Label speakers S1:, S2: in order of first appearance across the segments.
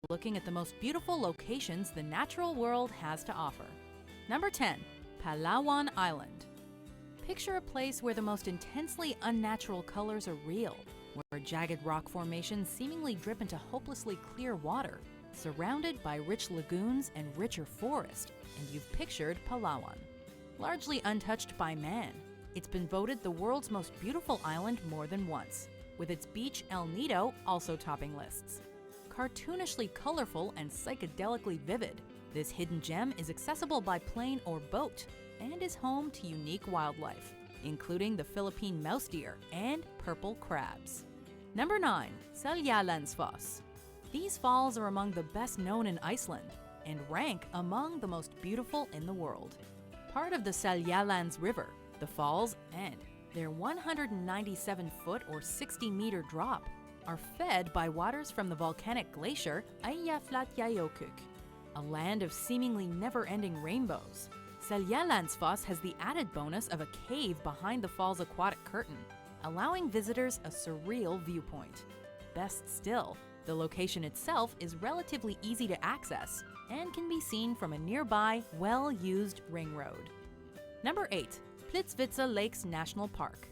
S1: looking at the most beautiful locations the natural world has to offer. Number 10. Palawan Island. Picture a place where the most intensely unnatural colors are real, where jagged rock formations seemingly drip into hopelessly clear water, surrounded by rich lagoons and richer forest, and you've pictured Palawan. Largely untouched by man, it's been voted the world's most beautiful island more than once, with its beach El Nido also topping lists. Cartoonishly colorful and psychedelically vivid, this hidden gem is accessible by plane or boat and is home to unique wildlife, including the Philippine mouse deer and purple crabs. Number 9. Seljalandsfoss. These falls are among the best known in Iceland and rank among the most beautiful in the world. Part of the Seljalands River, the falls and their 197-foot or 60-meter drop are fed by waters from the volcanic glacier Eyjafjallajökull, a land of seemingly never-ending rainbows. Seljalandsfoss has the added bonus of a cave behind the fall's aquatic curtain, allowing visitors a surreal viewpoint. Best still, the location itself is relatively easy to access and can be seen from a nearby, well-used ring road. Number 8. Plitvice Lakes National Park.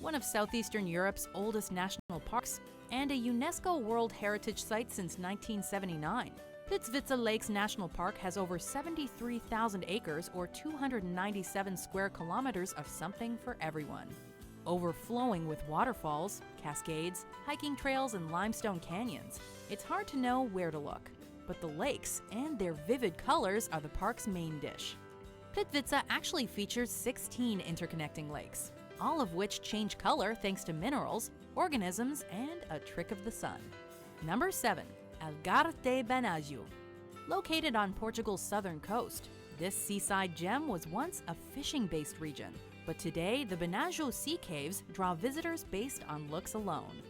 S1: One of southeastern Europe's oldest national parks and a UNESCO World Heritage Site since 1979. Plitvice Lakes National Park has over 73,000 acres or 297 square kilometers of something for everyone. Overflowing with waterfalls, cascades, hiking trails, and limestone canyons, it's hard to know where to look. But the lakes and their vivid colors are the park's main dish. Plitvice actually features 16 interconnecting lakes, all of which change color thanks to minerals, organisms, and a trick of the sun. Number 7. Algarve de Benajo. Located on Portugal's southern coast, this seaside gem was once a fishing-based region, but today the Benajo Sea Caves draw visitors based on looks alone.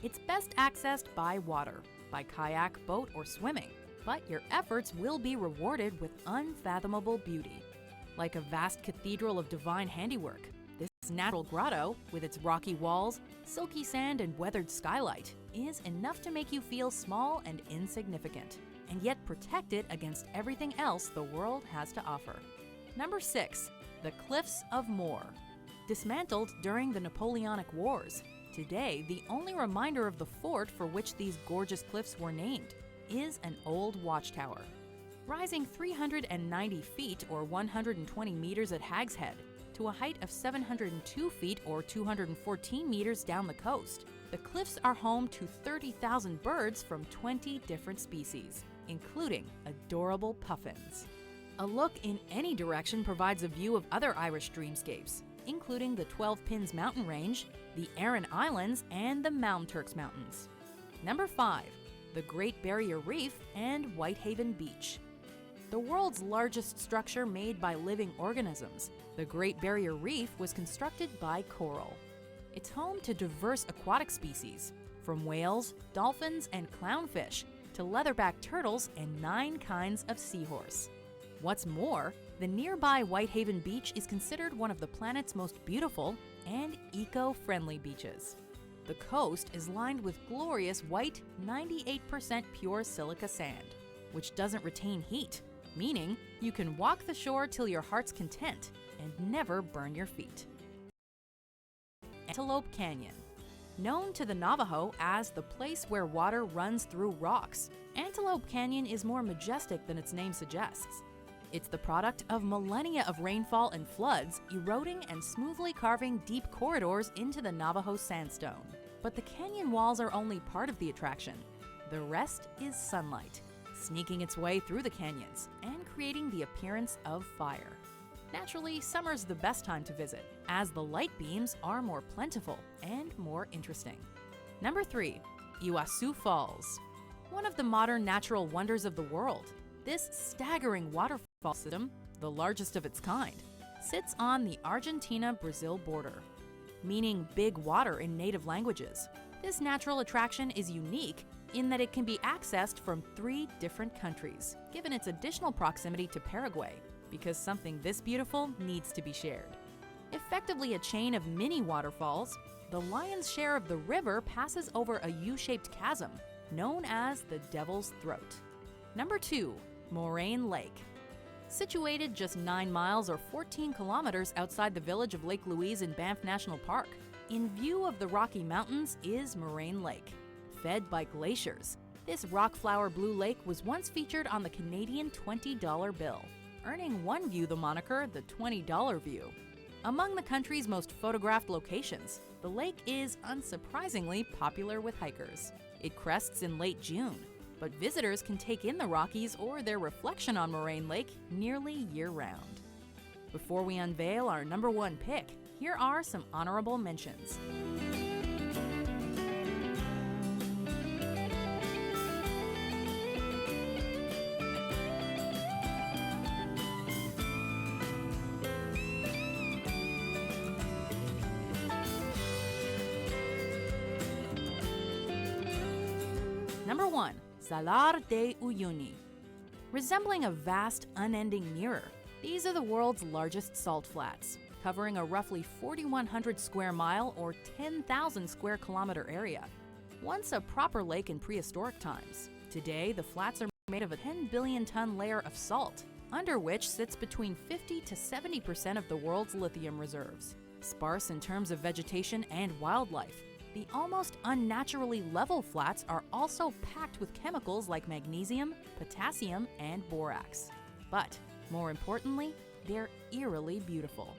S1: It's best accessed by water, by kayak, boat, or swimming, but your efforts will be rewarded with unfathomable beauty. Like a vast cathedral of divine handiwork, this natural grotto, with its rocky walls, silky sand, and weathered skylight, is enough to make you feel small and insignificant, and yet protected against everything else the world has to offer. Number 6. The Cliffs of Moher. Dismantled during the Napoleonic Wars, today the only reminder of the fort for which these gorgeous cliffs were named is an old watchtower. Rising 390 feet or 120 meters at Hag's Head to a height of 702 feet or 214 meters down the coast, the cliffs are home to 30,000 birds from 20 different species, including adorable puffins. A look in any direction provides a view of other Irish dreamscapes, including the 12 Pins mountain range, the Aran Islands, and the Malmturks Mountains. Number 5. The Great Barrier Reef and Whitehaven Beach. The world's largest structure made by living organisms, the Great Barrier Reef was constructed by coral. It's home to diverse aquatic species, from whales, dolphins, and clownfish to leatherback turtles and 9 kinds of seahorse. What's more, the nearby Whitehaven Beach is considered one of the planet's most beautiful and eco-friendly beaches. The coast is lined with glorious white, 98% pure silica sand, which doesn't retain heat, meaning you can walk the shore till your heart's content and never burn your feet. Antelope Canyon. Known to the Navajo as the place where water runs through rocks, Antelope Canyon is more majestic than its name suggests. It's the product of millennia of rainfall and floods eroding and smoothly carving deep corridors into the Navajo sandstone. But the canyon walls are only part of the attraction. The rest is sunlight, sneaking its way through the canyons and creating the appearance of fire. Naturally, summer's the best time to visit, as the light beams are more plentiful and more interesting. Number 3. Iguazu Falls. One of the modern natural wonders of the world, this staggering waterfall system, the largest of its kind, sits on the Argentina-Brazil border, meaning big water in native languages. This natural attraction is unique in that it can be accessed from 3 different countries, given its additional proximity to Paraguay, because something this beautiful needs to be shared. Effectively a chain of mini waterfalls, the lion's share of the river passes over a U-shaped chasm, known as the Devil's Throat. Number 2. Moraine Lake. Situated just 9 miles or 14 kilometers outside the village of Lake Louise in Banff National Park, in view of the Rocky Mountains is Moraine Lake. Fed by glaciers, this rock-flower blue lake was once featured on the Canadian $20 bill, earning one view the moniker the $20 view. Among the country's most photographed locations, the lake is unsurprisingly popular with hikers. It crests in late June, but visitors can take in the Rockies or their reflection on Moraine Lake nearly year-round. Before we unveil our number 1 pick, here are some honorable mentions. Number 1. Salar de Uyuni. Resembling a vast, unending mirror, these are the world's largest salt flats, covering a roughly 4,100 square mile or 10,000 square kilometer area. Once a proper lake in prehistoric times, today the flats are made of a 10 billion ton layer of salt, under which sits between 50 to 70% of the world's lithium reserves. Sparse in terms of vegetation and wildlife, the almost unnaturally level flats are also packed with chemicals like magnesium, potassium, and borax. But, more importantly, they're eerily beautiful.